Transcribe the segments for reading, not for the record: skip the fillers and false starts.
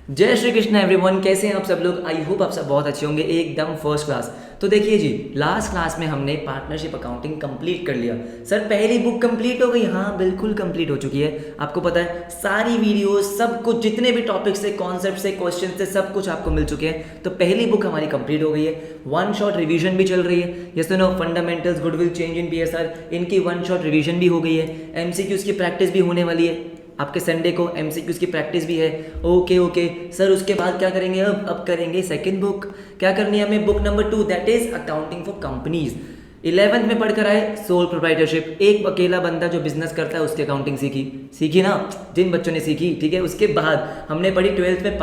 जय श्री कृष्ण एवरीवन, कैसे हैं आप सब लोग। आई होप आप सब बहुत अच्छे होंगे, एकदम फर्स्ट क्लास। तो देखिए जी, लास्ट क्लास में हमने पार्टनरशिप अकाउंटिंग कंप्लीट कर लिया। सर पहली बुक कंप्लीट हो गई? हाँ बिल्कुल कंप्लीट हो चुकी है। आपको पता है सारी वीडियोस सब कुछ, जितने भी टॉपिक्स से, कॉन्सेप्ट से, क्वेश्चन से, सब कुछ आपको मिल चुके हैं। तो पहली बुक हमारी कंप्लीट हो गई है। वन शॉट रिवीजन भी चल रही है। Yes no, fundamentals goodwill change in PSR, इनकी वन शॉट रिवीजन भी हो गई है। एमसीक्यूज की प्रैक्टिस भी होने वाली है। आपके संडे को एमसीक्यूज की प्रैक्टिस भी है। ओके ओके सर, उसके बाद क्या करेंगे? अब करेंगे सेकंड बुक। क्या करनी है हमें? Book number 2, that is accounting for companies. 11th में पढ़कर आए सोल प्रोप्राइटरशिप। एक अकेला बंदा जो बिजनेस करता है उसकी अकाउंटिंग सीखी ना, जिन बच्चों ने सीखी। ठीक है, उसके बाद हमने पढ़ी 12th में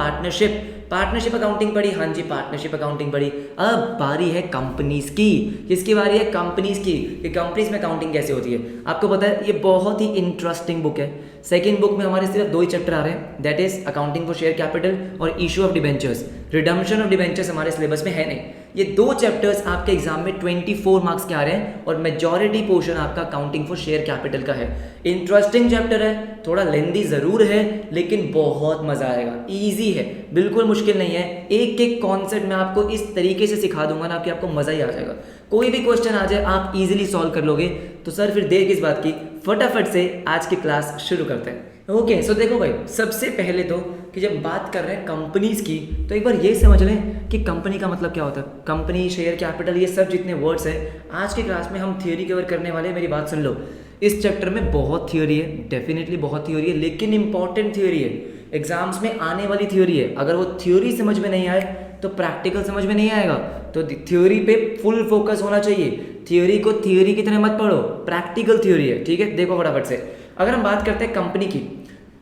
पार्टनरशिप अकाउंटिंग पढ़ी। हाँ जी, पार्टनरशिप अकाउंटिंग पढ़ी। अब बारी है कंपनीज की। किसकी बारी है? कंपनीज की। कि कंपनीज में अकाउंटिंग कैसे होती है। आपको पता है ये बहुत ही इंटरेस्टिंग बुक है। सेकेंड बुक में हमारे सिर्फ 2 ही चैप्टर आ रहे हैं, that is accounting for share capital और issue of debentures. Redemption of debentures हमारे सिलेबस में है नहीं। ये 2 चैप्टर्स आपके एग्जाम में 24 मार्क्स के आ रहे हैं और मेजॉरिटी पोर्शन आपका अकाउंटिंग फॉर शेयर कैपिटल का है। इंटरेस्टिंग चैप्टर है, थोड़ा लेंदी जरूर है लेकिन बहुत मजा आएगा। इजी है, बिल्कुल मुश्किल नहीं है। एक एक कॉन्सेप्ट मैं आपको इस तरीके से सिखा दूंगा ना कि आपको मजा ही आ जाएगा। कोई भी क्वेश्चन आ जाए आप इजीली सॉल्व कर लोगे। तो सर फिर देर किस बात की, फटाफट से आज की क्लास शुरू करते हैं। ओके सो देखो भाई, सबसे पहले तो कि जब बात कर रहे हैं कंपनीज की, तो एक बार ये समझ लें कि कंपनी का मतलब क्या होता है। कंपनी, शेयर कैपिटल, ये सब जितने वर्ड्स हैं आज की क्लास में हम थियोरी कवर करने वाले हैं। मेरी बात सुन लो, इस चैप्टर में बहुत थियोरी है, डेफिनेटली बहुत थियोरी है, लेकिन इंपॉर्टेंट थियोरी है, एग्जाम्स में आने वाली थियोरी है। अगर वो थियोरी समझ में नहीं आए तो प्रैक्टिकल समझ में नहीं आएगा। तो थ्योरी पे फुल फोकस होना चाहिए। थ्योरी को थ्योरी की तरह मत पढ़ो, प्रैक्टिकल थ्योरी है। ठीक है, देखो फटाफट से अगर हम बात करते हैं कंपनी की,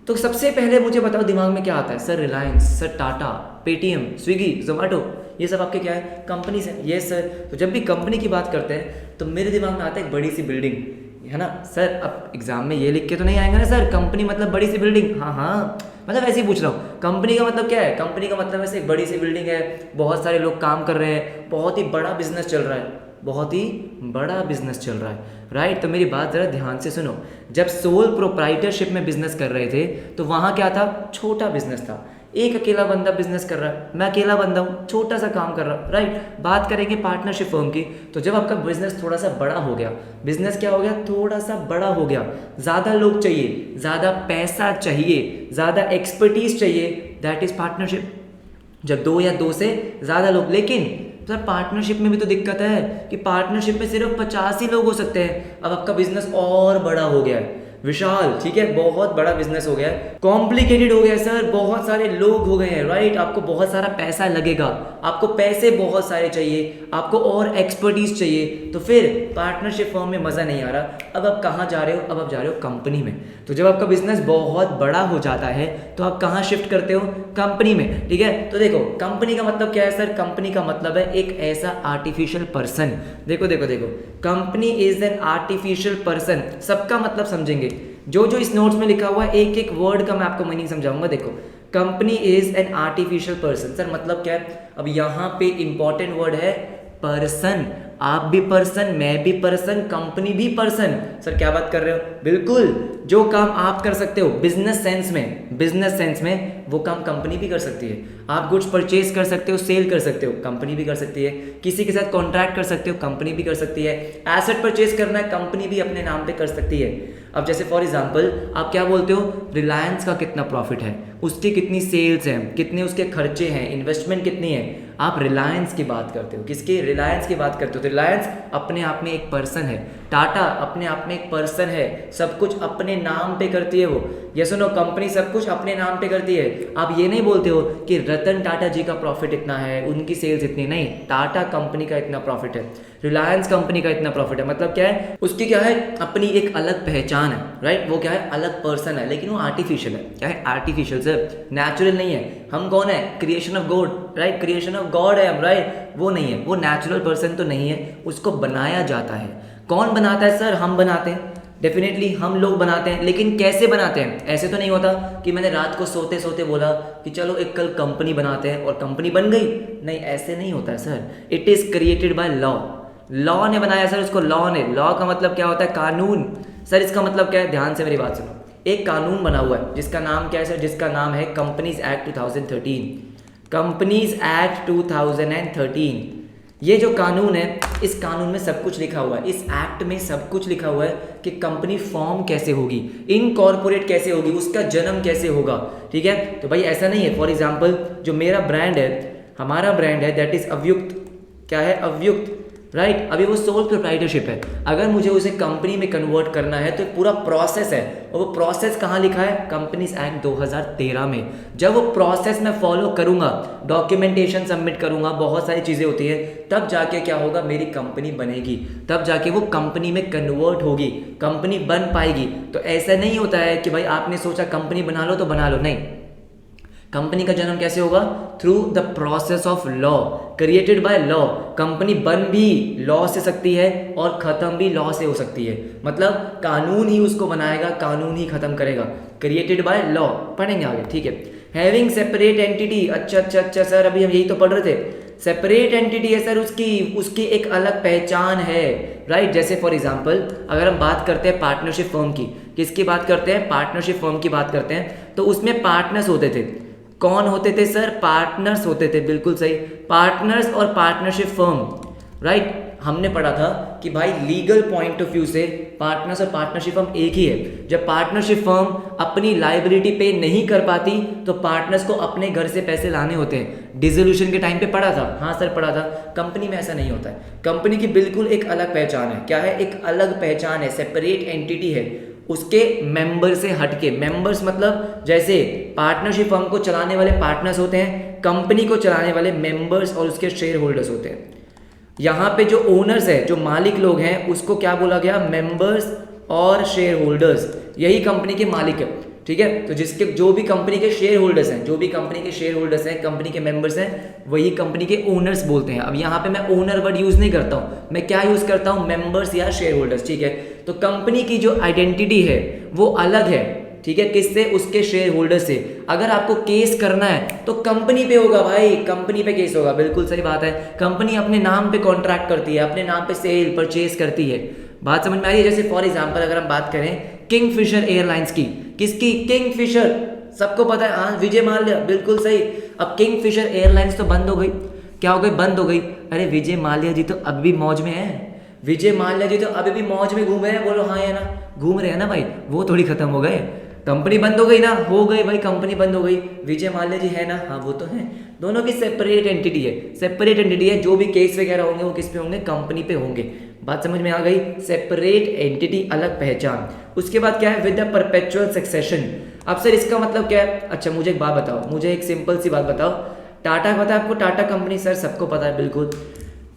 तो सबसे पहले मुझे बताओ दिमाग में क्या आता है? Sir Reliance, sir Tata, Paytm, Swiggy, Zomato, ये सब आपके क्या है? कंपनीज है। ये सर, तो जब भी कंपनी की बात करते हैं तो मेरे दिमाग में आता है एक बड़ी सी बिल्डिंग, है ना सर। अब एग्जाम में ये लिख के तो नहीं आएगा ना सर कंपनी मतलब बड़ी सी बिल्डिंग। हाँ मतलब ऐसे ही पूछ रहा हूँ, कंपनी का मतलब क्या है? कंपनी का मतलब ऐसे एक बड़ी सी बिल्डिंग है, बहुत सारे लोग काम कर रहे हैं, बहुत ही बड़ा बिजनेस चल रहा है, बहुत ही बड़ा बिजनेस चल रहा है, राइट। तो मेरी बात ज़रा ध्यान से सुनो। जब सोल प्रोप्राइटरशिप में बिजनेस कर रहे थे तो वहाँ क्या था? छोटा बिजनेस था। एक अकेला बंदा बिजनेस कर रहा है, मैं अकेला बंदा हूँ, छोटा सा काम कर रहा हूँ, राइट। बात करेंगे पार्टनरशिप फर्म की, तो जब आपका बिजनेस थोड़ा सा बड़ा हो गया, बिजनेस क्या हो गया? थोड़ा सा बड़ा हो गया, ज़्यादा लोग चाहिए, ज़्यादा पैसा चाहिए, ज़्यादा एक्सपर्टीज चाहिए, दैट इज पार्टनरशिप। जब 2 या 2 से ज़्यादा लोग, लेकिन सर पार्टनरशिप में भी तो दिक्कत है कि पार्टनरशिप में सिर्फ 50 ही लोग हो सकते हैं। अब आपका बिजनेस और बड़ा हो गया है, विशाल, ठीक है, बहुत बड़ा बिजनेस हो गया है, कॉम्प्लिकेटेड हो गया है सर, बहुत सारे लोग हो गए हैं, राइट। आपको बहुत सारा पैसा लगेगा, आपको पैसे बहुत सारे चाहिए, आपको और एक्सपर्टीज चाहिए। तो फिर पार्टनरशिप फर्म में मज़ा नहीं आ रहा। अब आप कहाँ जा रहे हो? अब आप जा रहे हो कंपनी में। तो जब आपका बिजनेस बहुत बड़ा हो जाता है तो आप कहाँ शिफ्ट करते हो? कंपनी में, ठीक है। तो देखो कंपनी का मतलब क्या है सर? कंपनी का मतलब है एक ऐसा आर्टिफिशियल पर्सन। देखो देखो देखो, company is an artificial person. सबका मतलब समझेंगे, जो जो इस नोट्स में लिखा हुआ है एक एक वर्ड का मैं आपको मीनिंग समझाऊंगा। देखो, company is an artificial person, sir मतलब क्या है? अब यहाँ पे इंपॉर्टेंट वर्ड है पर्सन। आप भी पर्सन, मैं भी पर्सन, कंपनी भी पर्सन। सर क्या बात कर रहे हो? बिल्कुल, जो काम आप कर सकते हो बिजनेस सेंस में वो काम कंपनी भी कर सकती है। आप गुड्स परचेज कर सकते हो, सेल कर सकते हो, कंपनी भी कर सकती है। किसी के साथ कॉन्ट्रैक्ट कर सकते हो, कंपनी भी कर सकती है। एसेट परचेज करना है, कंपनी भी अपने नाम पे कर सकती है। अब जैसे फॉर एग्जांपल आप क्या बोलते हो? रिलायंस का कितना प्रॉफिट है, उसकी कितनी सेल्स हैं, कितने उसके खर्चे हैं, इन्वेस्टमेंट कितनी है, आप रिलायंस की बात करते हो। किसकी? रिलायंस की बात करते हो। तो रिलायंस अपने आप में एक पर्सन है, टाटा अपने आप में एक पर्सन है, सब कुछ अपने नाम पे करती है वो। ये सुनो, कंपनी सब कुछ अपने नाम पे करती है। आप ये नहीं बोलते हो कि रतन टाटा जी का प्रॉफिट इतना है, उनकी सेल्स इतनी, नहीं, टाटा कंपनी का इतना प्रॉफिट है, रिलायंस कंपनी का इतना प्रॉफिट है। मतलब क्या है? उसकी क्या है? अपनी एक अलग पहचान है, राइट। वो क्या है? अलग पर्सन है, लेकिन वो आर्टिफिशियल है। क्या है? आर्टिफिशियल सर, नेचुरल नहीं है। हम कौन है? Creation of God, right, creation of God है हम, राइट। वो नहीं है, वो नेचुरल पर्सन तो नहीं है, उसको बनाया जाता है। कौन बनाता है सर? हम बनाते हैं, डेफिनेटली हम लोग बनाते हैं। लेकिन कैसे बनाते हैं? ऐसे तो नहीं होता कि मैंने रात को सोते सोते बोला कि चलो एक कल कंपनी बनाते हैं और कंपनी बन गई। नहीं, ऐसे नहीं होता है sir. It is created by law ने बनाया सर उसको, लॉ ने। लॉ का मतलब क्या होता है? कानून। सर इसका मतलब क्या है? ध्यान से मेरी बात सुनो। एक कानून बना हुआ है जिसका नाम क्या है सर, जिसका नाम है कंपनीज एक्ट 2013। कंपनीज एक्ट 2013, ये जो कानून है, इस कानून में सब कुछ लिखा हुआ है, इस एक्ट में सब कुछ लिखा हुआ है कि कंपनी फॉर्म कैसे होगी, इनकॉर्पोरेट कैसे होगी, उसका जन्म कैसे होगा। ठीक है, तो भाई ऐसा नहीं है, फॉर एग्जाम्पल जो मेरा ब्रांड है, हमारा ब्रांड है, दैट इज अव्युक्त। क्या है? अव्युक्त, राइट। अभी वो सोल प्रोप्राइटरशिप है, अगर मुझे उसे कंपनी में कन्वर्ट करना है तो पूरा प्रोसेस है, और वो प्रोसेस कहाँ लिखा है? कंपनीज एक्ट 2013 में। जब वो प्रोसेस मैं फॉलो करूंगा, डॉक्यूमेंटेशन सबमिट करूंगा, बहुत सारी चीज़ें होती है, तब जाके क्या होगा, मेरी कंपनी बनेगी, तब जाके वो कंपनी में कन्वर्ट होगी, कंपनी बन पाएगी। तो ऐसा नहीं होता है कि भाई आपने सोचा कंपनी बना लो तो बना लो, नहीं। कंपनी का जन्म कैसे होगा? Through the process of law, created by law. Company बन भी लॉ से सकती है और खत्म भी लॉ से हो सकती है, मतलब कानून ही उसको बनाएगा, कानून ही खत्म करेगा, क्रिएटेड बाय लॉ। पढ़ेंगे आगे, ठीक है। हैविंग सेपरेट एंटिटी, अच्छा सर, अभी हम यही तो पढ़ रहे थे। सेपरेट एंटिटी है सर, उसकी एक अलग पहचान है, राइट। जैसे फॉर एग्जांपल अगर हम बात करते हैं पार्टनरशिप फर्म की, किसकी बात करते हैं? पार्टनरशिप फर्म की बात करते हैं, तो उसमें पार्टनर्स होते थे। कौन होते थे सर? पार्टनर्स होते थे, बिल्कुल सही, पार्टनर्स और पार्टनरशिप फर्म, राइट। हमने पढ़ा था कि भाई लीगल पॉइंट ऑफ व्यू से पार्टनर्स और पार्टनरशिप फर्म एक ही है। जब पार्टनरशिप फर्म अपनी लायबिलिटी पे नहीं कर पाती तो पार्टनर्स को अपने घर से पैसे लाने होते हैं। डिसोल्यूशन के टाइम पे पढ़ा था, हाँ सर पढ़ा था। कंपनी में ऐसा नहीं होता है, कंपनी की बिल्कुल एक अलग पहचान है। क्या है? एक अलग पहचान है, सेपरेट एंटिटी है, उसके मेंबर से हटके। मेंबर्स मतलब जैसे पार्टनरशिप फर्म को चलाने वाले पार्टनर्स होते हैं, कंपनी को चलाने वाले मेंबर्स और उसके शेयर होल्डर्स होते हैं। यहाँ पे जो ओनर्स है, जो मालिक लोग हैं, उसको क्या बोला गया? मेंबर्स और शेयर होल्डर्स, यही कंपनी के मालिक है। ठीक है, तो जिसके जो भी कंपनी के शेयर होल्डर्स हैं, जो भी कंपनी के शेयर होल्डर्स हैं, कंपनी के मेंबर्स हैं, वही कंपनी के ओनर्स बोलते हैं। अब यहाँ पे मैं ओनर वर्ड यूज नहीं करता हूँ, मैं क्या यूज करता हूँ? मेंबर्स या शेयर होल्डर्स। ठीक है, तो कंपनी की जो आइडेंटिटी है वो अलग है, ठीक है, किससे? उसके शेयर होल्डर से। अगर आपको केस करना है तो कंपनी पे होगा भाई, कंपनी पे केस होगा, बिल्कुल सही बात है। कंपनी अपने नाम पे कॉन्ट्रैक्ट करती है, अपने नाम पे सेल परचेज करती है। बात समझ में आ रही है? जैसे फॉर एग्जांपल अगर हम बात करें किंगफिशर एयरलाइंस की, किसकी? किंगफिशर, सबको पता है, हाँ विजय माल्या, बिल्कुल सही। अब किंगफिशर एयरलाइंस तो बंद हो गई, क्या हो गई? बंद हो गई। अरे विजय माल्या जी तो अब भी मौज में है, विजय माल्या जी तो अभी भी मौज में घूम रहे हैं, बोलो हाँ या ना? घूम रहे हैं ना भाई, वो थोड़ी खत्म हो गए। कंपनी बंद हो गई ना, हो गई भाई, कंपनी बंद हो गई। विजय माल्या जी है ना? हाँ वो तो है। दोनों की सेपरेट एंटिटी है, सेपरेट एंटिटी है। जो भी केस वगैरह होंगे वो किस पे होंगे? कंपनी पे होंगे। बात समझ में आ गई? सेपरेट एंटिटी, अलग पहचान। उसके बाद क्या है? With the perpetual succession. अब सर इसका मतलब क्या है? अच्छा मुझे एक बात बताओ, मुझे एक सिंपल सी बात बताओ। टाटा पता है आपको? टाटा कंपनी सर सबको पता है, बिल्कुल।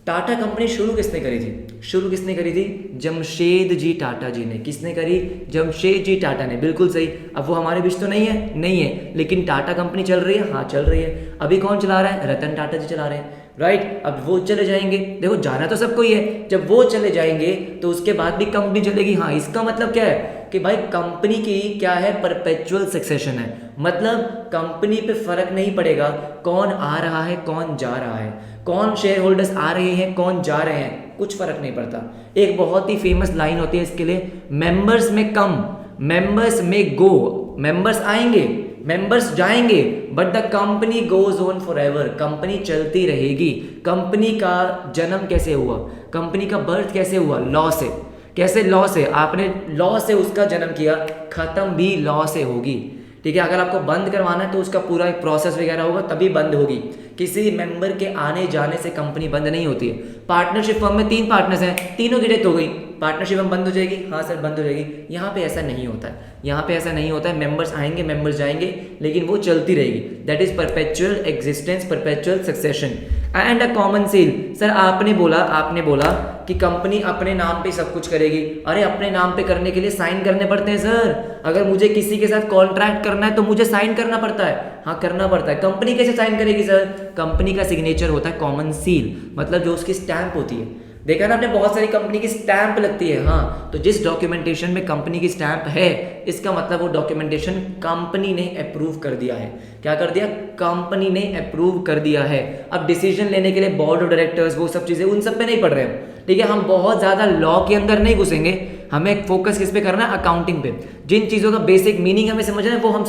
टाटा कंपनी शुरू किसने करी थी? शुरू किसने करी थी? जमशेद जी टाटा जी ने। किसने करी? जमशेद जी टाटा ने, बिल्कुल सही। अब वो हमारे बीच तो नहीं है, नहीं है, लेकिन टाटा कंपनी चल रही है, हाँ चल रही है। अभी कौन चला रहा है? रतन टाटा जी चला रहे हैं, राइट। अब वो चले जाएंगे, देखो जाना तो सबको ही है, जब वो चले जाएंगे तो उसके बाद भी कंपनी चलेगी। हाँ, इसका मतलब क्या है कि भाई कंपनी की क्या है? परपेचुअल सक्सेशन है, मतलब कंपनी पे फर्क नहीं पड़ेगा कौन आ रहा है कौन जा रहा है, कौन शेयर होल्डर्स आ रहे हैं कौन जा रहे हैं, कुछ फर्क नहीं पड़ता। एक बहुत ही फेमस लाइन होती है इसके लिए, मेंबर्स में कम मेंबर्स में गो। मेंबर्स आएंगे, मेंबर्स जाएंगे, but the company goes on for ever. Company चलती रहेगी। कंपनी का जन्म कैसे हुआ? कंपनी का बर्थ कैसे हुआ? लॉ से। कैसे? लॉ से। आपने लॉ से उसका जन्म किया, खत्म भी लॉ से होगी। ठीक है, अगर आपको बंद करवाना है तो उसका पूरा एक प्रोसेस वगैरह होगा तभी बंद होगी। किसी मेंबर के आने जाने से कंपनी बंद नहीं होती है। पार्टनरशिप फर्म में 3 पार्टनर्स हैं, तीनों की डेथ हो गई, पार्टनरशिप फर्म बंद हो जाएगी? हाँ सर बंद हो जाएगी। यहाँ पे ऐसा नहीं होता है, यहाँ पे ऐसा नहीं होता है। मेंबर्स आएंगे, मेंबर्स जाएंगे, लेकिन वो चलती रहेगी। That is perpetual existence, perpetual succession and a common seal. Sir आपने बोला कि कंपनी अपने नाम पे सब कुछ करेगी। अरे अपने नाम पे करने के लिए साइन करने पड़ते हैं सर। अगर मुझे किसी के साथ कॉन्ट्रैक्ट करना है तो मुझे साइन करना पड़ता है, हाँ करना पड़ता है। कंपनी कैसे साइन करेगी सर? कंपनी का सिग्नेचर होता है कॉमन सील, मतलब जो उसकी स्टैंप होती है। देखा ना आपने, बहुत सारी कंपनी की स्टैंप लगती है। हाँ, तो जिस डॉक्यूमेंटेशन में कंपनी की स्टैंप है, इसका मतलब वो डॉक्यूमेंटेशन कंपनी ने अप्रूव कर दिया है। क्या कर दिया? कंपनी ने अप्रूव कर दिया है। अब डिसीजन लेने के लिए बोर्ड ऑफ डायरेक्टर्स, वो सब चीज़ें, उन सब पे नहीं पढ़ रहे हैं, ठीक है। हम बहुत ज़्यादा लॉ के अंदर नहीं घुसेंगे, हमें फोकस किस पे करना है, अकाउंटिंग पे। जिन चीज़ों का बेसिक मीनिंग हमें समझना है वो हम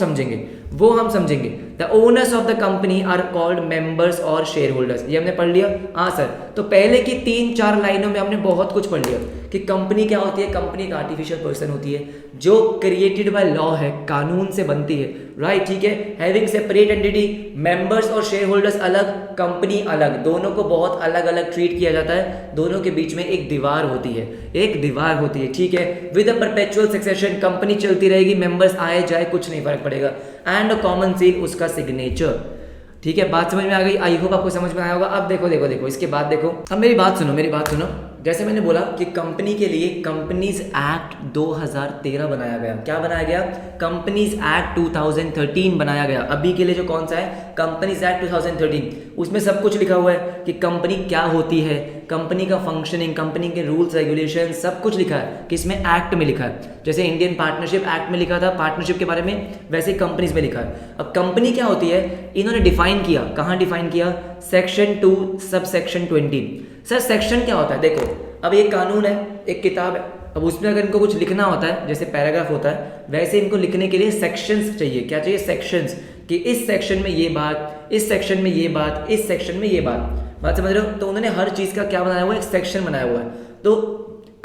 समझेंगे। The owners of the company are called members और शेयर होल्डर्स। ये हमने पढ़ लिया। हाँ सर, तो पहले की 3-4 लाइनों में हमने बहुत कुछ पढ़ लिया कि कंपनी क्या होती है। कंपनी एक आर्टिफिशियल पर्सन होती है जो क्रिएटेड बाय लॉ है, कानून से बनती है, राइट, ठीक है। हैविंग सेपरेट एंटिटी, मेंबर्स और शेयर होल्डर्स अलग, कंपनी अलग, दोनों को बहुत अलग अलग ट्रीट किया जाता है। दोनों के बीच में एक दीवार होती है, ठीक है। With a perpetual succession, company चलती रहेगी, मेंबर्स आए जाए कुछ नहीं फर्क पड़ेगा। एंड अ कॉमन सील, उसका सिग्नेचर, ठीक है। बात समझ में आ गई? आई होप आपको समझ में आया होगा। अब देखो इसके बाद देखो, अब मेरी बात सुनो। जैसे मैंने बोला कि कंपनी के लिए कंपनीज एक्ट 2013 बनाया गया। क्या बनाया गया? कंपनीज एक्ट 2013 बनाया गया। अभी के लिए जो कौन सा है, कंपनीज एक्ट 2013, उसमें सब कुछ लिखा हुआ है कि कंपनी क्या होती है, कंपनी का फंक्शनिंग, कंपनी के रूल्स रेगुलेशन, सब कुछ लिखा है। किसमें? एक्ट में लिखा है। जैसे इंडियन पार्टनरशिप एक्ट में लिखा था पार्टनरशिप के बारे में, वैसे कंपनीज में लिखा है। अब कंपनी क्या होती है इन्होंने डिफाइन किया। कहाँ डिफाइन किया? Section 2 sub section 20। Sir section क्या होता है? देखो, अब ये कानून है, एक किताब है, अब उसमें अगर इनको कुछ लिखना होता है, जैसे पैराग्राफ होता है, वैसे इनको लिखने के लिए सेक्शंस चाहिए। क्या चाहिए? सेक्शंस, कि इस सेक्शन में ये बात, इस सेक्शन में ये बात, इस सेक्शन में ये बात समझ रहे हो? तो उन्होंने हर चीज़ का क्या बनाया हुआ है, एक सेक्शन बनाया हुआ है। तो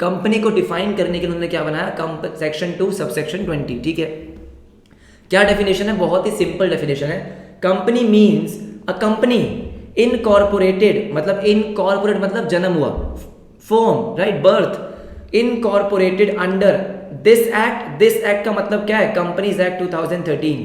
कंपनी को डिफाइन करने के लिए उन्होंने क्या बनाया? सेक्शन 2 सब सेक्शन 20, ठीक है। क्या डेफिनेशन है? बहुत ही सिंपल डेफिनेशन है। Company means a company incorporated, मतलब जन्म हुआ, form, right, birth, incorporated under this act. This act का मतलब क्या है? कंपनीज एक्ट 2013,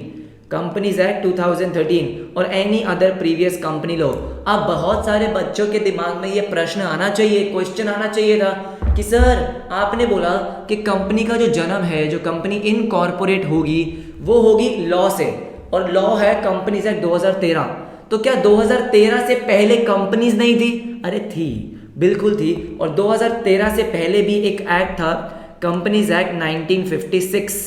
कंपनीज एक्ट 2013 और any other previous company law. अब बहुत सारे बच्चों के दिमाग में ये प्रश्न आना चाहिए, क्वेश्चन आना चाहिए था कि सर आपने बोला कि कंपनी का जो जन्म है, जो कंपनी इनकॉर्पोरेट होगी, वो होगी लॉ से, और लॉ है कंपनीज एक्ट 2013। तो क्या 2013 से पहले कंपनीज नहीं थी? अरे थी, बिल्कुल थी। और 2013 से पहले भी एक एक्ट था, कंपनीज एक्ट 1956।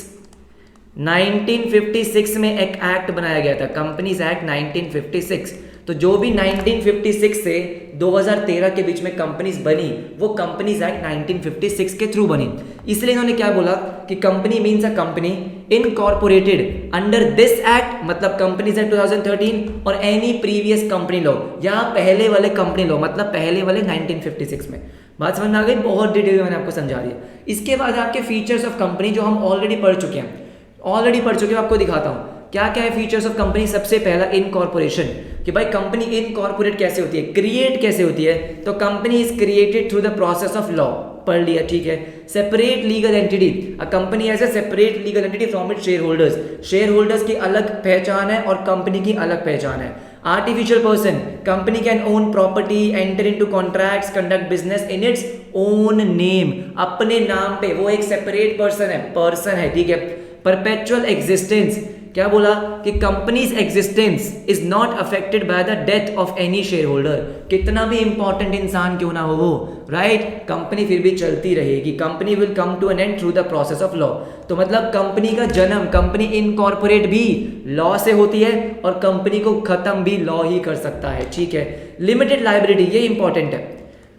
1956 में एक एक्ट बनाया गया था, कंपनीज एक्ट 1956। तो जो भी 1956 से 2013 के बीच में कंपनीज बनी, वो कंपनीज एक्ट 1956 के थ्रू बनी। इसलिए इन्होंने क्या बोला कि company means a company incorporated under this act, मतलब कंपनीज एक्ट 2013 और एनी प्रीवियस कंपनी लॉ, या पहले वाले कंपनी लॉ, मतलब पहले वाले 1956 में। बात समझ में आ गई? बहुत डिटेल में मैंने आपको समझा दिया। इसके बाद आपके फीचर्स ऑफ कंपनी जो हम ऑलरेडी पढ़ चुके हैं, आपको दिखाता हूँ क्या क्या है फीचर्स ऑफ कंपनी। सबसे पहला इनकॉर्पोरेशन, कि भाई कंपनी इनकॉर्पोरेट कैसे होती है, क्रिएट कैसे होती है। तो company is created through the process of law, पढ़ लिया, ठीक है। Separate legal entity, a company as a separate legal entity from it share holders. Share holders की अलग पहचान है और कंपनी की अलग पहचान है। Artificial person, company can own property, enter into contracts, conduct business in its own name, अपने नाम पे, वो एक सेपरेट पर्सन है, ठीक है। परपेचुअल एग्जिस्टेंस, क्या बोला कि companies existence is not affected by the death of any share holder. कितना भी इंपॉर्टेंट इंसान क्यों ना हो वो, राइट, कंपनी फिर भी चलती रहेगी। Company will come to an end through the process of law. तो मतलब कंपनी का जन्म, कंपनी इनकॉर्पोरेट भी लॉ से होती है और कंपनी को खत्म भी लॉ ही कर सकता है, ठीक है। लिमिटेड लाइबिलिटी, ये इंपॉर्टेंट है,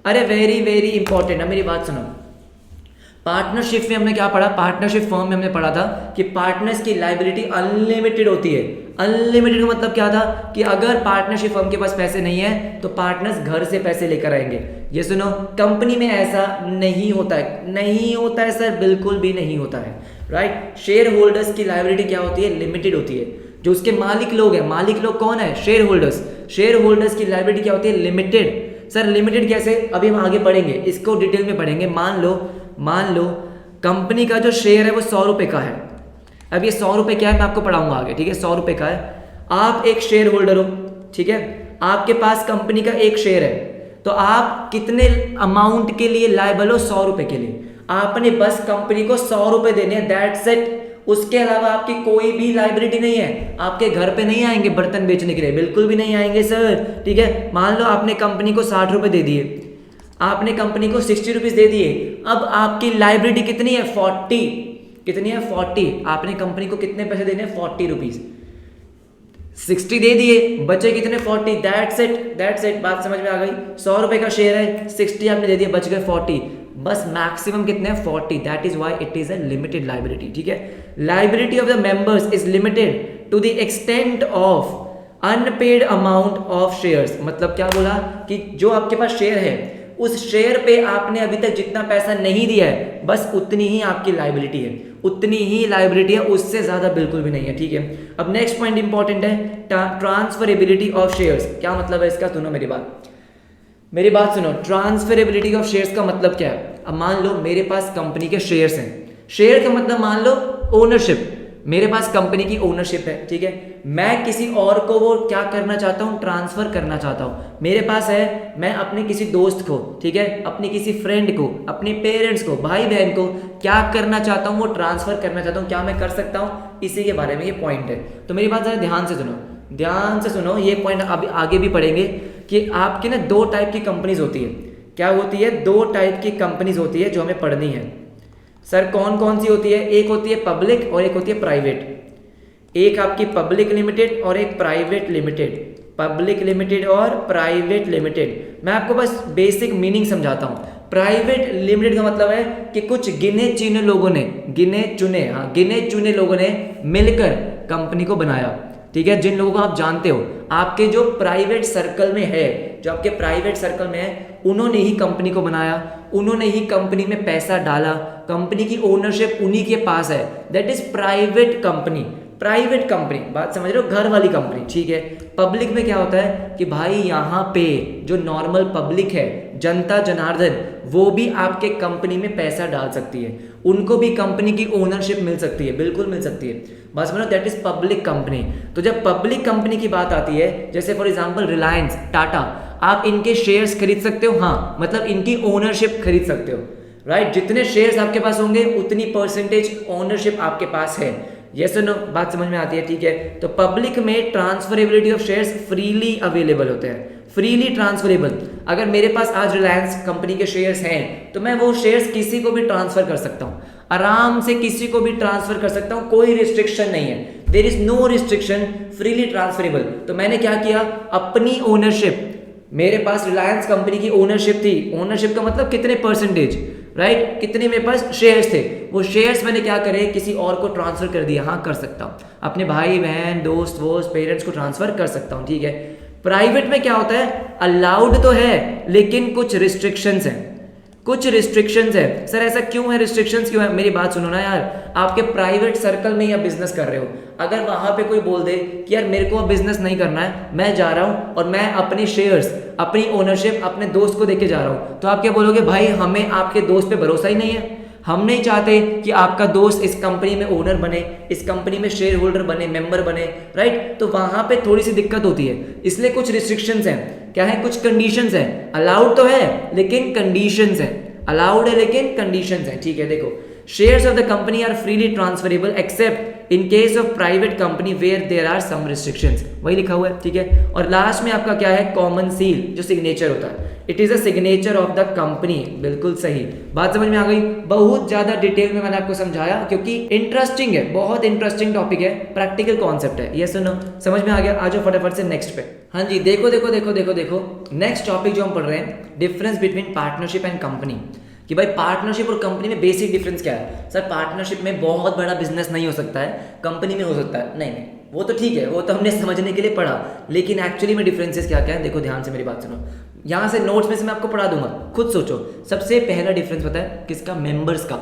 अरे वेरी वेरी इंपॉर्टेंट है, मेरी बात सुनो। पार्टनरशिप में हमने क्या पढ़ा, पार्टनरशिप फर्म में हमने पढ़ा था कि पार्टनर्स की लायबिलिटी अनलिमिटेड होती है। अनलिमिटेड का मतलब क्या था कि अगर पार्टनरशिप फर्म के पास पैसे नहीं है तो पार्टनर्स घर से पैसे लेकर आएंगे। ये सुनो, कंपनी में ऐसा नहीं होता है सर, बिल्कुल भी नहीं होता है, राइट। शेयर होल्डर्स की लायबिलिटी क्या होती है, लिमिटेड होती है। जो उसके मालिक लोग हैं, मालिक लोग कौन है, शेयर होल्डर्स। शेयर होल्डर्स की लायबिलिटी क्या होती है, लिमिटेड। सर लिमिटेड कैसे, अभी हम आगे पढ़ेंगे, इसको डिटेल में पढ़ेंगे। मान लो कंपनी का जो शेयर है वो 100 रुपए का है। अब ये 100 रुपए क्या है मैं आपको पढ़ाऊंगा आगे, ठीक है। 100 रुपए का है, आप एक शेयर होल्डर हो, ठीक है। आपके पास कंपनी का एक शेयर है, तो आप कितने अमाउंट के लिए लायबल हो, 100 रुपए के लिए। आपने बस कंपनी को 100 रुपए देने हैं, दैट्स इट। उसके अलावा आपकी कोई भी लायबिलिटी नहीं है। आपके घर पे नहीं आएंगे बर्तन बेचने के लिए, बिल्कुल भी नहीं आएंगे सर, ठीक है। मान लो आपने कंपनी को 60 रुपए दे दिए, आपने कंपनी को 60 रुपीज दे दिए। अब आपकी लायबिलिटी कितनी है, 40। कितनी है, 40। आपने कंपनी को कितने पैसे देने, 40 रुपीज। 60 दे दिए, बचे कितने, 40। That's it. बात समझ में आ गई। 100 रुपए का शेयर है, 60 आपने दे दिया, बच गए 40। बस मैक्सिमम कितने हैं 40, that is why it is a limited liability. ठीक है, liability of the members is limited to the extent of unpaid amount of shares. मतलब क्या बोला कि जो आपके पास शेयर है उस शेयर पे आपने अभी तक जितना पैसा नहीं दिया है बस उतनी ही आपकी लाइबिलिटी है, उतनी ही लाइबिलिटी है, उससे ज्यादा बिल्कुल भी नहीं है। ठीक है, अब नेक्स्ट पॉइंट इंपॉर्टेंट है, ट्रांसफरेबिलिटी ऑफ शेयर्स। क्या मतलब है इसका, सुनो मेरी बात सुनो। ट्रांसफरेबिलिटी ऑफ शेयर्स का मतलब क्या है? अब मान लो मेरे पास कंपनी के शेयर्स हैं, शेयर का मतलब मान लो ओनरशिप, मेरे पास कंपनी की ओनरशिप है। ठीक है, मैं किसी और को वो क्या करना चाहता हूँ, ट्रांसफर करना चाहता हूँ। मेरे पास है, मैं अपने किसी दोस्त को, ठीक है, अपने किसी फ्रेंड को, अपने पेरेंट्स को, भाई बहन को क्या करना चाहता हूँ, वो ट्रांसफर करना चाहता हूँ। क्या मैं कर सकता हूँ? इसी के बारे में ये पॉइंट है। तो मेरी बात जरा ध्यान से सुनो, ये पॉइंट अभी आगे भी पढ़ेंगे कि आपकी ना दो टाइप की कंपनीज होती है। क्या होती है? दो टाइप की कंपनीज होती है जो हमें पढ़नी है। सर कौन कौन सी होती है? एक होती है पब्लिक और एक होती है प्राइवेट। एक आपकी पब्लिक लिमिटेड और एक प्राइवेट लिमिटेड। पब्लिक लिमिटेड और प्राइवेट लिमिटेड। मैं आपको बस बेसिक मीनिंग समझाता हूँ। प्राइवेट लिमिटेड का मतलब है कि कुछ गिने चुने लोगों ने, गिने चुने लोगों ने मिलकर कंपनी को बनाया। ठीक है, जिन लोगों को आप जानते हो, आपके जो प्राइवेट सर्कल में है, जो आपके प्राइवेट सर्कल में है, उन्होंने ही कंपनी को बनाया, उन्होंने ही कंपनी में पैसा डाला, कंपनी की ओनरशिप उन्हीं के पास है। That is private company. Private company, बात समझ रहे हो, घर वाली कंपनी। ठीक है, पब्लिक में क्या होता है कि भाई यहाँ पे जो नॉर्मल पब्लिक है, जनता जनार्दन, वो भी आपके कंपनी में पैसा डाल सकती है, उनको भी कंपनी की ओनरशिप मिल सकती है, बिल्कुल मिल सकती है। बस समझो, दैट इज पब्लिक कंपनी। तो जब पब्लिक कंपनी की बात आती है, जैसे फॉर एग्जांपल रिलायंस, टाटा, आप इनके शेयर्स खरीद सकते हो, हाँ, मतलब इनकी ओनरशिप खरीद सकते हो, राइट। जितने शेयर्स आपके पास होंगे उतनी परसेंटेज ओनरशिप आपके पास है। यस और नो, बात समझ में आती है? ठीक है, तो पब्लिक में transferability of shares freely available होते हैं, फ्रीली ट्रांसफरेबल। अगर मेरे पास आज रिलायंस कंपनी के शेयर्स हैं तो मैं वो शेयर्स किसी को भी ट्रांसफर कर सकता हूँ, आराम से किसी को भी ट्रांसफर कर सकता हूँ, कोई रिस्ट्रिक्शन नहीं है। There is no restriction, freely transferable. तो मैंने क्या किया, अपनी ओनरशिप, मेरे पास रिलायंस कंपनी की ओनरशिप थी, ओनरशिप का मतलब कितने परसेंटेज, राइट, कितने मेरे पास शेयर्स थे, वो शेयर्स मैंने क्या करे, किसी और को ट्रांसफर कर दिया। हाँ, कर सकता हूँ, अपने भाई बहन, दोस्त वोस्त, पेरेंट्स को ट्रांसफर कर सकता हूँ। ठीक है, प्राइवेट में क्या होता है, अलाउड तो है लेकिन कुछ रिस्ट्रिक्शंस हैं, कुछ रिस्ट्रिक्शंस है। सर ऐसा क्यों है, रिस्ट्रिक्शंस क्यों है? मेरी बात सुनो ना यार, आपके प्राइवेट सर्कल में ही आप बिजनेस कर रहे हो, अगर वहां पे कोई बोल दे कि यार मेरे को अब बिजनेस नहीं करना है, मैं जा रहा हूं और मैं अपने शेयर्स, अपनी ओनरशिप अपने दोस्त को देके जा रहा हूं, तो आप क्या बोलोगे, भाई हमें आपके दोस्त पे भरोसा ही नहीं है, हम नहीं चाहते कि आपका दोस्त इस कंपनी में ओनर बने, इस कंपनी में शेयर होल्डर बने, मेंबर बने, राइट। तो वहां पे थोड़ी सी दिक्कत होती है, इसलिए कुछ रिस्ट्रिक्शंस हैं। क्या है? कुछ कंडीशंस हैं। अलाउड तो है लेकिन कंडीशंस हैं, अलाउड है लेकिन कंडीशंस हैं। ठीक है, देखो, shares of the company are freely transferable except in case of private company where there are some restrictions, वही लिखा हुआ है। ठीक है, और लास्ट में आपका क्या है, कॉमन सील, जो सिग्नेचर होता है, it is a signature of the company. बिल्कुल सही, बात समझ में आ गई। बहुत ज्यादा डिटेल में मैंने आपको समझाया क्योंकि इंटरेस्टिंग है, बहुत इंटरेस्टिंग टॉपिक है, प्रैक्टिकल कॉन्सेप्ट है। ये सुनो, समझ में आ गया? आ जाओ फटाफट से नेक्स्ट पे। हाँ जी, देखो देखो देखो देखो देखो, नेक्स्ट टॉपिक जो हम पढ़ रहे हैं, difference between partnership and company. कि भाई पार्टनरशिप और कंपनी में बेसिक डिफरेंस क्या है? सर पार्टनरशिप में बहुत बड़ा बिजनेस नहीं हो सकता है, कंपनी में हो सकता है। नहीं, वो तो ठीक है, वो तो हमने समझने के लिए पढ़ा, लेकिन एक्चुअली में डिफरेंसेस क्या क्या है, देखो ध्यान से मेरी बात सुनो। यहाँ से नोट्स में से मैं आपको पढ़ा दूंगा, खुद सोचो। सबसे पहला डिफरेंस पता है किसका? मेंबर्स का।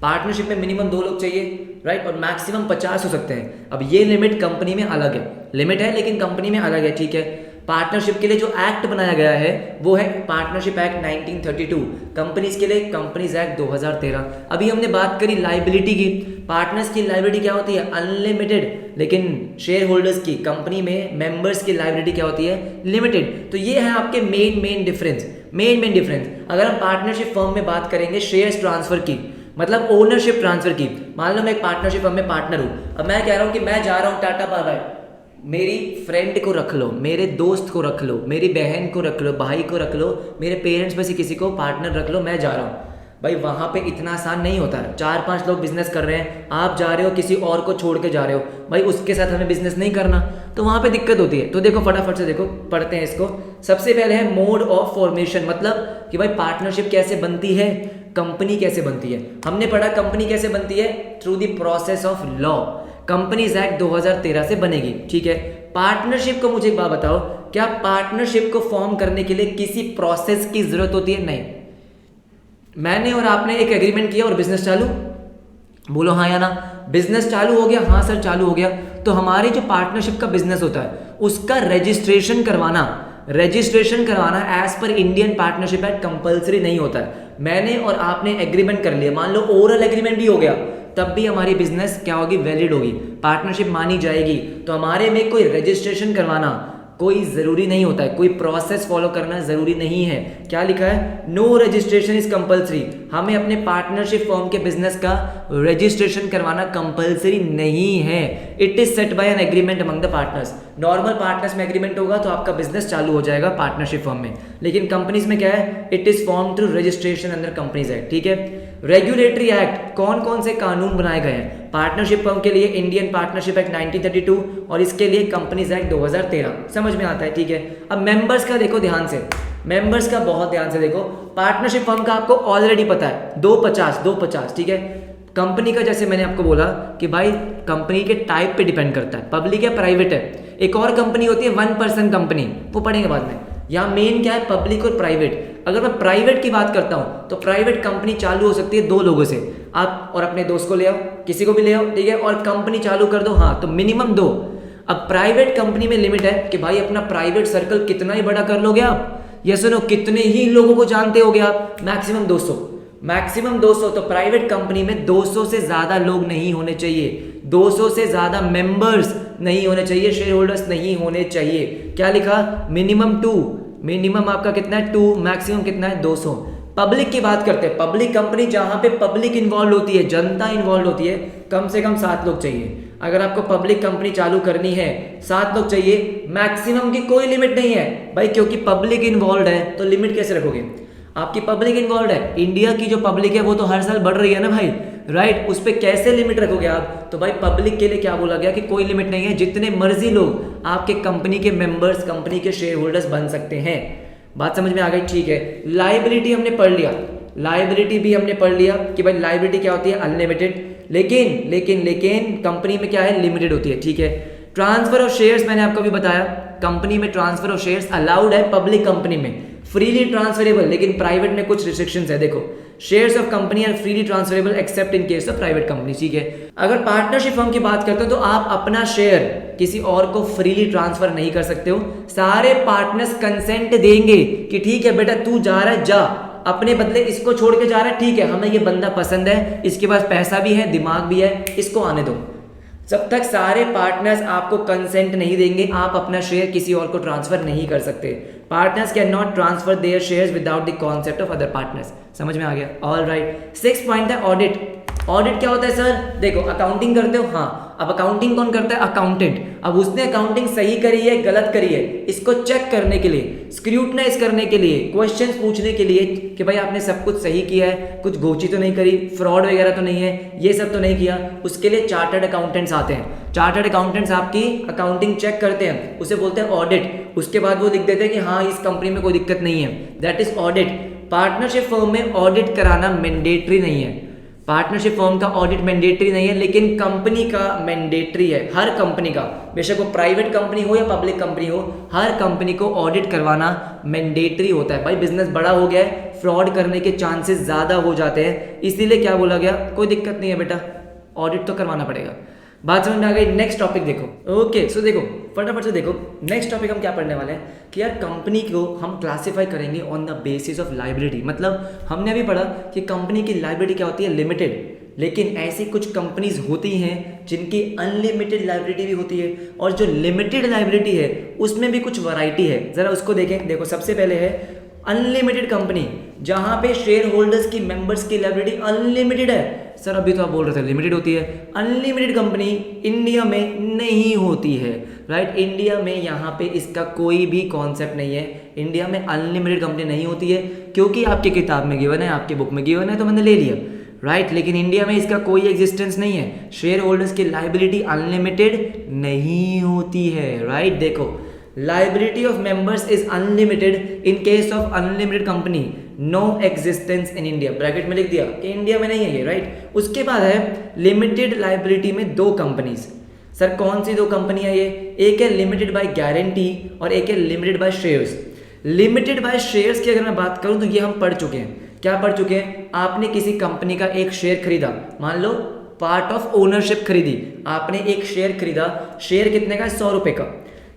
पार्टनरशिप में मिनिमम 2 लोग चाहिए, राइट, और मैक्सिमम 50 हो सकते हैं। अब ये लिमिट कंपनी में अलग है, लिमिट है लेकिन कंपनी में अलग है। ठीक है, पार्टनरशिप के लिए जो एक्ट बनाया गया है वो है पार्टनरशिप एक्ट 1932, कंपनीज के लिए कंपनीज एक्ट 2013। अभी हमने बात करी लाइबिलिटी की, पार्टनर्स की लाइबिलिटी क्या होती है? अनलिमिटेड, लेकिन शेयर होल्डर्स की, कंपनी में मेंबर्स की लाइबिलिटी क्या होती है? लिमिटेड। तो ये है आपके मेन डिफरेंस, मेन डिफरेंस। अगर हम पार्टनरशिप फर्म में बात करेंगे शेयर्स ट्रांसफर की, मतलब ओनरशिप ट्रांसफर की, मान लो मैं एक पार्टनरशिप फर्म में पार्टनर हूँ, अब मैं कह रहा हूँ कि मैं जा रहा हूँ टाटा बाय, मेरी फ्रेंड को रख लो, मेरे दोस्त को रख लो, मेरी बहन को रख लो, भाई को रख लो, मेरे पेरेंट्स में से किसी को पार्टनर रख लो, मैं जा रहा हूँ। भाई वहाँ पे इतना आसान नहीं होता है, 4-5 लोग बिजनेस कर रहे हैं, आप जा रहे हो किसी और को छोड़ के जा रहे हो, भाई उसके साथ हमें बिजनेस नहीं करना, तो वहाँ पे दिक्कत होती है। तो देखो फटाफट से देखो, पढ़ते हैं इसको। सबसे पहले है मोड ऑफ फॉर्मेशन, मतलब कि भाई पार्टनरशिप कैसे बनती है, कंपनी कैसे बनती है। हमने पढ़ा कंपनी कैसे बनती है, through the process of law. Companies act 2013 से बनेगी, ठीक है। पार्टनरशिप को मुझे एक बात बताओ, क्या पार्टनरशिप को फॉर्म करने के लिए किसी प्रोसेस की जरूरत होती है? नहीं। मैंने और आपने एक एग्रीमेंट किया और बिजनेस चालू, बोलो हाँ या ना। बिजनेस चालू हो गया, हाँ सर चालू हो गया। तो हमारी जो पार्टनरशिप का बिजनेस होता है उसका रजिस्ट्रेशन करवाना as per Indian partnership act compulsory नहीं होता है। मैंने और आपने एग्रीमेंट कर लिया, मान लो ओरल एग्रीमेंट भी हो गया, तब भी हमारी बिजनेस क्या होगी, वैलिड होगी, पार्टनरशिप मानी जाएगी। तो हमारे में कोई रजिस्ट्रेशन करवाना कोई ज़रूरी नहीं होता है, कोई प्रोसेस फॉलो करना ज़रूरी नहीं है। क्या लिखा है, नो रजिस्ट्रेशन इज कंपलसरी। हमें अपने पार्टनरशिप फॉर्म के बिजनेस का रजिस्ट्रेशन करवाना कंपलसरी नहीं है। It is set by an agreement among the partners. Normal partners में एग्रीमेंट होगा तो आपका बिजनेस चालू हो जाएगा पार्टनरशिप फॉर्म में, लेकिन कंपनीज में क्या है, it is form through registration under companies act, ठीक है। रेगुलेटरी एक्ट, कौन कौन से कानून बनाए गए हैं पार्टनरशिप फर्म के लिए, इंडियन पार्टनरशिप एक्ट 1932 और इसके लिए कंपनीज एक्ट 2013, समझ में आता है, ठीक है। अब मेंबर्स का देखो ध्यान से, मेंबर्स का बहुत ध्यान से देखो। पार्टनरशिप फर्म का आपको ऑलरेडी पता है 250, ठीक है। कंपनी का जैसे मैंने आपको बोला कि भाई कंपनी के टाइप पे डिपेंड करता है, पब्लिक है प्राइवेट है। एक और कंपनी होती है 1 पर्सन कंपनी, वो पढ़ेंगे बाद में। यहाँ मेन क्या है, पब्लिक और प्राइवेट। अगर मैं प्राइवेट की बात करता हूँ तो प्राइवेट कंपनी चालू हो सकती है 2 लोगों से, आप और अपने दोस्त को ले आओ, किसी को भी ले आओ, ठीक है, और कंपनी चालू कर दो, हाँ, तो मिनिमम 2। अब प्राइवेट कंपनी में लिमिट है कि भाई अपना प्राइवेट सर्कल कितना ही बड़ा कर लोगे आप, ये सुनो कितने ही लोगों को जानते होगे आप, मैक्सिमम 200। तो प्राइवेट कंपनी में 200 से ज्यादा लोग नहीं होने चाहिए, 200 से ज्यादा मेंबर्स नहीं होने चाहिए, शेयर होल्डर्स नहीं होने चाहिए। क्या लिखा, मिनिमम 2, मिनिमम आपका कितना है 2, मैक्सिमम कितना है 200। पब्लिक की बात करते हैं, पब्लिक कंपनी जहां पे पब्लिक इन्वॉल्व होती है, जनता इन्वॉल्व होती है, कम से कम 7 लोग चाहिए। अगर आपको पब्लिक कंपनी चालू करनी है 7 लोग चाहिए, मैक्सिमम की कोई लिमिट नहीं है भाई, क्योंकि पब्लिक इन्वॉल्व है तो लिमिट कैसे रखोगे। आपकी पब्लिक इन्वॉल्व है, इंडिया की जो पब्लिक है वो तो हर साल बढ़ रही है ना भाई, राइट, उस पर कैसे लिमिट रखोगे आप। तो भाई पब्लिक के लिए क्या बोला गया कि कोई लिमिट नहीं है, जितने मर्जी लोग आपके कंपनी के मेंबर्स, कंपनी के शेयर होल्डर्स बन सकते हैं। बात समझ में आ गई, ठीक है। लायबिलिटी हमने पढ़ लिया, लायबिलिटी भी हमने पढ़ लिया कि भाई लायबिलिटी क्या होती है, अनलिमिटेड, लेकिन कंपनी में क्या है, लिमिटेड होती है, ठीक है। ट्रांसफर ऑफ शेयर्स मैंने आपको भी बताया, कंपनी में ट्रांसफर ऑफ शेयर्स अलाउड है, पब्लिक कंपनी में फ्रीली ट्रांसफरेबल, लेकिन प्राइवेट में कुछ रिस्ट्रिक्शंस है। देखो, shares of company are freely transferable except in case of private company, ठीक है। अगर पार्टनरशिप फर्म की बात करते हो तो आप अपना शेयर किसी और को फ्रीली ट्रांसफर नहीं कर सकते हो। सारे पार्टनर्स कंसेंट देंगे कि ठीक है बेटा तू जा रहा है, जा, अपने बदले इसको छोड़ के जा रहा है, ठीक है, हमें ये बंदा पसंद है, इसके पास पैसा भी है, दिमाग भी है, इसको आने दो। जब तक सारे पार्टनर्स आपको कंसेंट नहीं देंगे, आप अपना शेयर किसी और को ट्रांसफर नहीं कर सकते। Partners can not transfer there shares without the concept of other partners. समझ में आ गया, ऑल राइट। 6 पॉइंट है ऑडिट। ऑडिट क्या होता है सर, देखो अकाउंटिंग करते हो, हाँ, अब अकाउंटिंग कौन करता है, अकाउंटेंट। अब उसने अकाउंटिंग सही करी है गलत करी है, इसको चेक करने के लिए, स्क्रूटनाइज करने के लिए, क्वेश्चंस पूछने के लिए कि भाई आपने सब कुछ सही किया है, कुछ गोची तो नहीं करी, फ्रॉड वगैरह तो नहीं है, ये सब तो नहीं किया, उसके लिए चार्टर्ड अकाउंटेंट्स आते हैं। चार्टर्ड अकाउंटेंट्स आपकी अकाउंटिंग चेक करते हैं, उसे बोलते हैं ऑडिट। उसके बाद वो लिख देते हैं कि हाँ इस कंपनी में कोई दिक्कत नहीं है, that is audit. Partnership firm में ऑडिट कराना मैंडेटरी नहीं है, पार्टनरशिप फर्म का ऑडिट मैंडेटरी नहीं है, लेकिन कंपनी का मैंडेटरी है। हर कंपनी का, बेशक वो प्राइवेट कंपनी हो या पब्लिक कंपनी हो, हर कंपनी को ऑडिट करवाना मैंडेटरी होता है। भाई बिजनेस बड़ा हो गया है, फ्रॉड करने के चांसेस ज़्यादा हो जाते हैं, इसीलिए क्या बोला गया, कोई दिक्कत नहीं है बेटा, ऑडिट तो करवाना पड़ेगा। बात समझ में आ गई। नेक्स्ट टॉपिक देखो। ओके सो देखो फटाफट से देखो, नेक्स्ट टॉपिक हम क्या पढ़ने वाले हैं कि यार कंपनी को हम क्लासिफाई करेंगे on the basis of liability. मतलब हमने अभी पढ़ा कि कंपनी की लायबिलिटी क्या होती है, लिमिटेड, लेकिन ऐसी कुछ कंपनीज होती हैं जिनकी अनलिमिटेड लायबिलिटी भी होती है, और जो लिमिटेड लायबिलिटी है उसमें भी कुछ वैरायटी है, जरा उसको देखें। देखो सबसे पहले है अनलिमिटेड कंपनी, जहां पे शेयर होल्डर्स की, मेंबर्स की लायबिलिटी अनलिमिटेड है। सर अभी तो आप बोल रहे थे लिमिटेड होती है। अनलिमिटेड कंपनी इंडिया में नहीं होती है, राइट। इंडिया में यहाँ पे इसका कोई भी कॉन्सेप्ट नहीं है, इंडिया में अनलिमिटेड कंपनी नहीं होती है, क्योंकि आपकी किताब में गिवन है, आपकी बुक में गिवन है, तो मैंने ले लिया, राइट। लेकिन इंडिया में इसका कोई एग्जिस्टेंस नहीं है, शेयर होल्डर्स की लायबिलिटी अनलिमिटेड नहीं होती है, राइट। देखो liability of members is unlimited in case of unlimited company, no existence in India, bracket में लिख दिया कि इंडिया में नहीं है ये, राइट। उसके बाद है लिमिटेड लाइबिलिटी में दो कंपनीज। सर कौन सी दो कंपनी है ये? एक है लिमिटेड बाय गारंटी और एक है limited by shares. Limited by shares की अगर मैं बात करूं तो ये हम पढ़ चुके हैं। क्या पढ़ चुके हैं? आपने किसी कंपनी का एक शेयर खरीदा, मान लो पार्ट ऑफ ओनरशिप खरीदी, आपने एक शेयर खरीदा, शेयर कितने का? 100 रुपए का।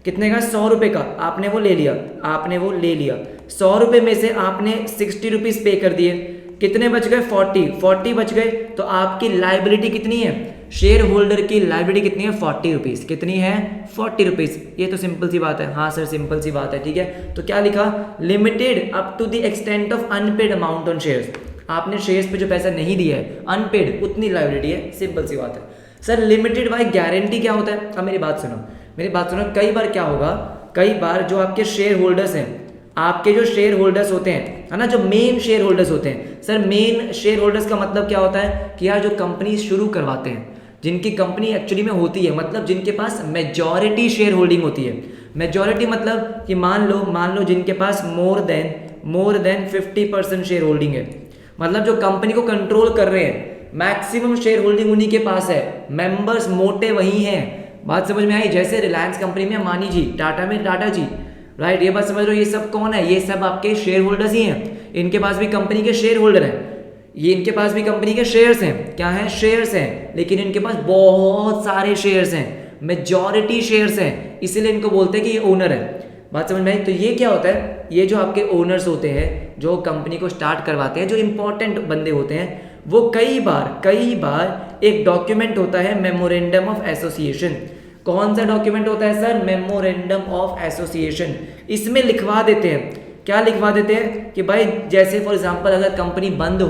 कितने का? 100 रुपए का। आपने वो ले लिया, आपने वो ले लिया। 100 रुपए में से आपने 60 रुपीज पे कर दिए, कितने बच गए? 40 बच गए। तो आपकी लाइबिलिटी कितनी है? शेयर होल्डर की लाइबिलिटी कितनी है? 40 रुपीज। कितनी है? 40 रुपीज। ये तो सिंपल सी बात है। हाँ सर सिंपल सी बात है, ठीक है। तो क्या लिखा? Limited up to the extent of unpaid amount on shares. आपने शेयर्स पे जो पैसा नहीं दिया है, अनपेड, उतनी लाइबिलिटी है। सिंपल सी बात है। सर लिमिटेड बाय गारंटी क्या होता है? अब मेरी बात सुनो, मेरी बात सुनो। कई बार क्या होगा, कई बार जो आपके शेयर होल्डर्स हैं, आपके जो शेयर होल्डर्स होते हैं, है ना, जो मेन शेयर होल्डर्स होते हैं। सर मेन शेयर होल्डर्स का मतलब क्या होता है कि यार जो कंपनी शुरू करवाते हैं, जिनकी कंपनी एक्चुअली में होती है, मतलब जिनके पास मेजॉरिटी शेयर होल्डिंग होती है। मेजॉरिटी मतलब कि मान लो जिनके पास मोर देन 50% शेयर होल्डिंग है, मतलब जो कंपनी को कंट्रोल कर रहे हैं, मैक्सिमम शेयर होल्डिंग उन्हीं के पास है, मेंबर्स मोटे वही हैं। बात समझ में आई? जैसे रिलायंस कंपनी में अम्बानी जी, टाटा में टाटा जी, राइट। ये बात समझ लो, ये सब कौन है? ये सब आपके शेयर होल्डर्स ही हैं। इनके पास भी कंपनी के शेयर होल्डर हैं, ये इनके पास भी कंपनी के शेयर्स हैं। क्या है? शेयर्स हैं। लेकिन इनके पास बहुत सारे शेयर्स हैं, मेजॉरिटी शेयर्स हैं, इसीलिए इनको बोलते हैं कि ये ओनर है। बात समझ में आई? तो ये क्या होता है, ये जो आपके ओनर्स होते हैं, जो कंपनी को स्टार्ट करवाते हैं, जो इंपॉर्टेंट बंदे होते हैं, वो कई बार एक डॉक्यूमेंट होता है मेमोरेंडम ऑफ एसोसिएशन। कौन सा डॉक्यूमेंट होता है सर? Memorandum of association. इसमें लिखवा देते हैं, क्या लिखवा देते हैं कि भाई जैसे फॉर एग्जांपल अगर कंपनी बंद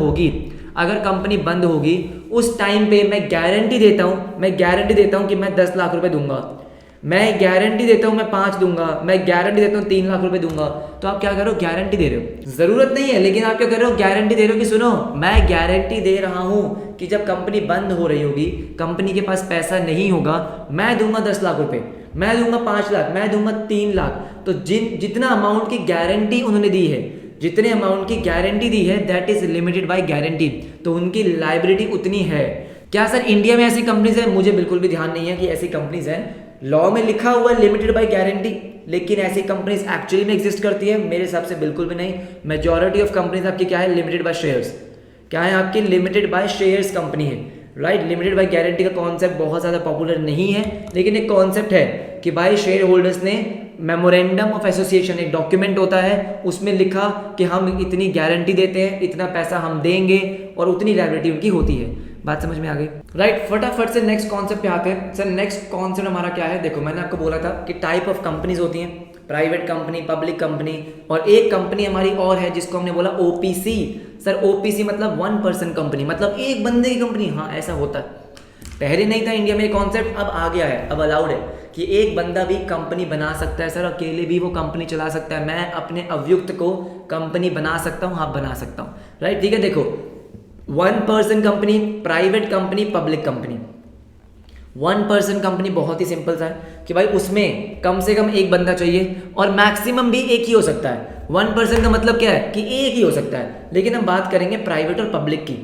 होगी, उस टाइम पे मैं गारंटी देता हूं कि मैं 10 लाख रुपए दूंगा, मैं गारंटी देता हूं मैं 5 दूंगा, मैं गारंटी देता हूं 3 लाख रुपए दूंगा। तो आप क्या कर रहे हो? गारंटी दे रहे हो। जरूरत नहीं है, लेकिन आप क्या कर रहे हो? गारंटी दे रहे हो कि सुनो, मैं गारंटी दे रहा हूं कि जब कंपनी बंद हो रही होगी, कंपनी के पास पैसा नहीं होगा, मैं दूंगा 10 लाख रुपए, मैं दूंगा 5 लाख, मैं दूंगा 3 लाख। तो जितना अमाउंट की गारंटी उन्होंने दी है, जितने अमाउंट की गारंटी दी है, that is limited by guarantee. तो उनकी लाइबिलिटी उतनी है। क्या सर इंडिया में ऐसी कंपनीज है? मुझे बिल्कुल भी ध्यान नहीं है कि ऐसी कंपनीज हैं। लॉ में लिखा हुआ है लिमिटेड बाय गारंटी, लेकिन ऐसी कंपनीज एक्चुअली में एग्जिस्ट करती है? मेरे हिसाब से बिल्कुल भी नहीं। मेजॉरिटी ऑफ कंपनीज आपकी क्या है? Limited by shares. क्या है आपकी? लिमिटेड बाय शेयर्स कंपनी है, राइट। लिमिटेड बाय गारंटी का कॉन्सेप्ट बहुत ज़्यादा पॉपुलर नहीं है, लेकिन एक कॉन्सेप्ट है कि भाई शेयर होल्डर्स ने मेमोरेंडम ऑफ एसोसिएशन, एक डॉक्यूमेंट होता है, उसमें लिखा कि हम इतनी गारंटी देते हैं, इतना पैसा हम देंगे, और उतनी लायबिलिटी उनकी होती है। बात समझ में आ गई, राइट। फटाफट से नेक्स्ट कॉन्सेप्ट पे आते हैं। सर नेक्स्ट कॉन्सेप्ट हमारा क्या है? देखो मैंने आपको बोला था कि टाइप ऑफ कंपनीज होती हैं, प्राइवेट कंपनी, पब्लिक कंपनी, और एक कंपनी हमारी और है जिसको हमने बोला ओपीसी। सर ओपीसी मतलब 1 पर्सन कंपनी, मतलब एक बंदे की कंपनी। हाँ ऐसा होता है, पहले नहीं था इंडिया में कॉन्सेप्ट, अब आ गया है, अब अलाउड है कि एक बंदा भी कंपनी बना सकता है। सर अकेले भी वो कंपनी चला सकता है, मैं अपने अवयुक्त को कंपनी बना सकता हूँ, हाँ बना सकता हूँ, राइट। ठीक है, देखो 1 person company, private company, public company. 1 person company बहुत ही सिंपल सा है कि भाई उसमें कम से कम एक बंदा चाहिए, और मैक्सिमम भी एक ही हो सकता है। 1 पर्सन का मतलब क्या है कि एक ही हो सकता है। लेकिन हम बात करेंगे प्राइवेट और पब्लिक की।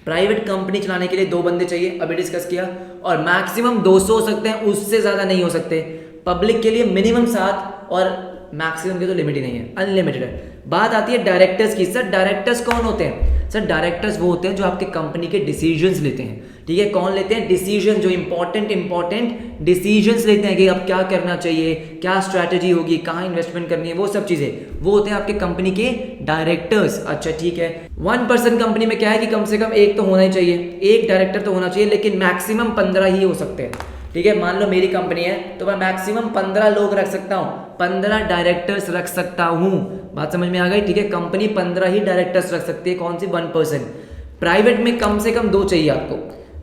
प्राइवेट कंपनी चलाने के लिए 2 बंदे चाहिए, अभी डिस्कस किया, और मैक्सिमम 200 हो सकते हैं, उससे ज़्यादा नहीं हो सकते। पब्लिक के लिए मिनिमम 7, और मैक्सिमम की तो लिमिट ही नहीं है, अनलिमिटेड है। बात आती है डायरेक्टर्स की। सर डायरेक्टर्स कौन होते हैं? सर डायरेक्टर्स वो होते हैं जो आपके कंपनी के डिसीजंस लेते हैं। ठीक है, कौन लेते हैं? डिसीजन, जो इंपॉर्टेंट डिसीजंस लेते हैं कि अब क्या करना चाहिए, क्या स्ट्रैटेजी होगी, कहाँ इन्वेस्टमेंट करनी है, वो सब चीज़ें, वो होते हैं आपके कंपनी के डायरेक्टर्स। अच्छा ठीक है, 1 पर्सन कंपनी में क्या है कि कम से कम एक तो होना ही चाहिए, एक डायरेक्टर तो होना चाहिए, लेकिन मैक्सिमम 15 ही हो सकते हैं। ठीक है, मान लो मेरी कंपनी है तो मैं मैक्सिमम 15 लोग रख सकता हूँ, 15 डायरेक्टर्स रख सकता हूँ। बात समझ में आ गई? ठीक है, कंपनी 15 ही डायरेक्टर्स रख सकती है। कौन सी? 1 पर्सन। प्राइवेट में कम से कम 2 चाहिए आपको,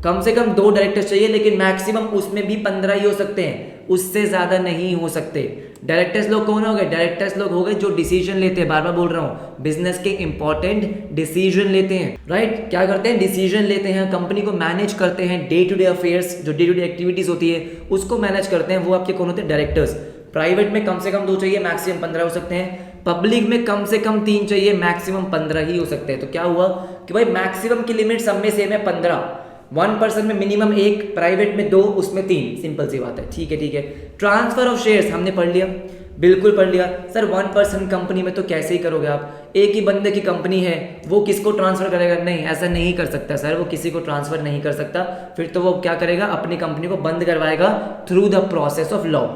कम से कम 2 डायरेक्टर्स चाहिए, लेकिन मैक्सिमम उसमें भी 15 ही हो सकते हैं, उससे ज़्यादा नहीं हो सकते। डायरेक्टर्स लोग कौन हो गए? डायरेक्टर्स लोग हो गए जो डिसीजन लेते हैं, बार बार बोल रहा हूँ, बिजनेस के इंपॉर्टेंट डिसीजन लेते हैं, राइट। क्या करते हैं? डिसीजन लेते हैं, कंपनी को मैनेज करते हैं, डे टू डे अफेयर्स, जो डे टू डे एक्टिविटीज होती है उसको मैनेज करते हैं, वो आपके कौन होते हैं? डायरेक्टर्स। प्राइवेट में कम से कम 2 चाहिए, मैक्सिमम 15 हो सकते हैं। पब्लिक में कम से कम 3 चाहिए, मैक्सिमम 15 ही हो सकते हैं। तो क्या हुआ कि भाई मैक्सिमम की लिमिट सब में सेम है 15, 1% में मिनिमम 1, प्राइवेट में 2, उसमें 3, सिंपल सी बात है। ठीक है ठीक है। ट्रांसफर ऑफ शेयर्स हमने पढ़ लिया, बिल्कुल पढ़ लिया। सर 1% कंपनी में तो कैसे ही करोगे आप, एक ही बंदे की कंपनी है, वो किसको ट्रांसफर करेगा? नहीं, ऐसा नहीं कर सकता सर, वो किसी को ट्रांसफर नहीं कर सकता। फिर तो वो क्या करेगा, अपनी कंपनी को बंद करवाएगा through the process of law.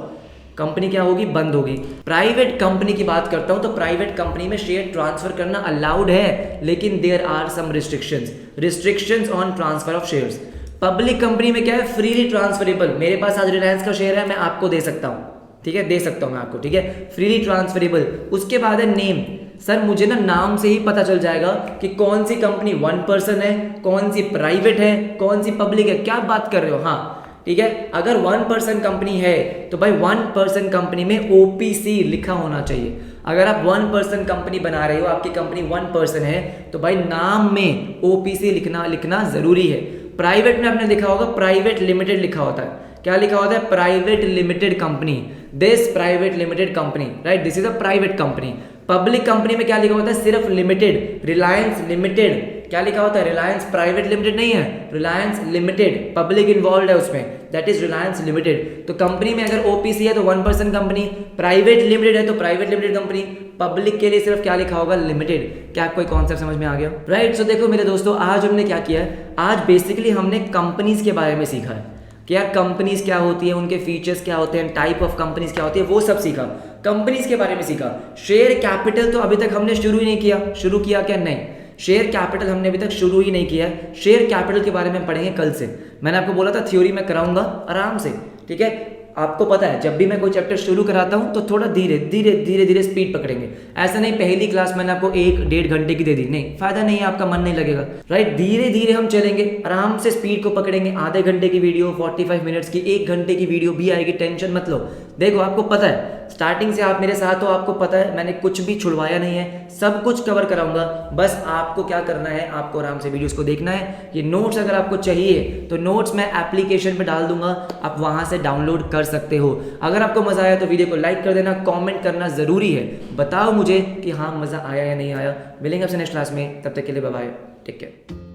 Company क्या होगी, बंद होगी। प्राइवेट कंपनी की बात करता हूं तो प्राइवेट कंपनी में शेयर ट्रांसफर करना अलाउड है, लेकिन there are some restrictions on transfer of shares. Public company में क्या है, फ्रीली ट्रांसफरेबल। मेरे पास आज रिलायंस का शेयर है, मैं आपको दे सकता हूं, ठीक है, दे सकता हूं मैं आपको, ठीक है, फ्रीली ट्रांसफरेबल। उसके बाद है नेम। सर मुझे ना नाम से ही पता चल जाएगा कि कौन सी कंपनी 1% है, कौन सी प्राइवेट है, कौन सी पब्लिक है। क्या बात कर रहे हो? हाँ ठीक है, अगर 1% कंपनी है तो भाई 1% कंपनी में OPC लिखा होना चाहिए। अगर आप 1% कंपनी बना रहे हो, आपकी कंपनी 1% है, तो भाई नाम में OPC लिखना जरूरी है। प्राइवेट में आपने देखा होगा प्राइवेट लिमिटेड लिखा होता है। क्या लिखा होता है? Private limited company, this private limited company, right, this is a private company. Public company में क्या लिखा होता है? सिर्फ लिमिटेड, रिलायंस लिमिटेड। क्या लिखा होता है? रिलायंस प्राइवेट लिमिटेड नहीं है, रिलायंस लिमिटेड, पब्लिक इन्वॉल्व है उसमें, दैट इज रिलायंस लिमिटेड। तो कंपनी में अगर OPC है तो 1% कंपनी, प्राइवेट लिमिटेड है तो प्राइवेट लिमिटेड कंपनी, पब्लिक के लिए सिर्फ क्या लिखा होगा? लिमिटेड। क्या कोई कॉन्सेप्ट समझ में आ गया? राइट। सो देखो मेरे दोस्तों, आज हमने क्या किया है, आज बेसिकली हमने कंपनीज के बारे में सीखा है कि यार कंपनीज क्या होती है, उनके फीचर्स क्या होते हैं, टाइप ऑफ कंपनीज क्या होती है, वो सब सीखा। कंपनीज के बारे में सीखा। शेयर कैपिटल तो अभी तक हमने शुरू ही नहीं किया। शुरू किया क्या? नहीं, शेयर कैपिटल हमने अभी तक शुरू ही नहीं किया है। शेयर कैपिटल के बारे में पढ़ेंगे कल से। मैंने आपको बोला था थ्योरी में कराऊंगा आराम से, ठीक है। आपको पता है जब भी मैं कोई चैप्टर शुरू कराता हूं तो थोड़ा धीरे धीरे स्पीड पकड़ेंगे। ऐसा नहीं पहली क्लास मैंने आपको 1-1.5 घंटे की दे दी, नहीं, फायदा नहीं है, आपका मन नहीं लगेगा, राइट। धीरे धीरे हम चलेंगे, आराम से स्पीड को पकड़ेंगे। आधे घंटे की वीडियो, 45 मिनट्स की, 1 घंटे की वीडियो भी आएगी, टेंशन मत लो। देखो आपको पता है स्टार्टिंग से आप मेरे साथ हो, आपको पता है मैंने कुछ भी छुड़वाया नहीं है, सब कुछ कवर कराऊंगा। बस आपको क्या करना है, आपको आराम से वीडियोस को देखना है। ये नोट्स अगर आपको चाहिए तो नोट्स मैं एप्लीकेशन पे डाल दूंगा, आप वहां से डाउनलोड कर सकते हो। अगर आपको मजा आया तो वीडियो को लाइक कर देना, कमेंट करना जरूरी है, बताओ मुझे कि हाँ मजा आया या नहीं आया। मिलेंगे आपसे नेक्स्ट क्लास में, तब तक के लिए बाय बाय, टेक केयर।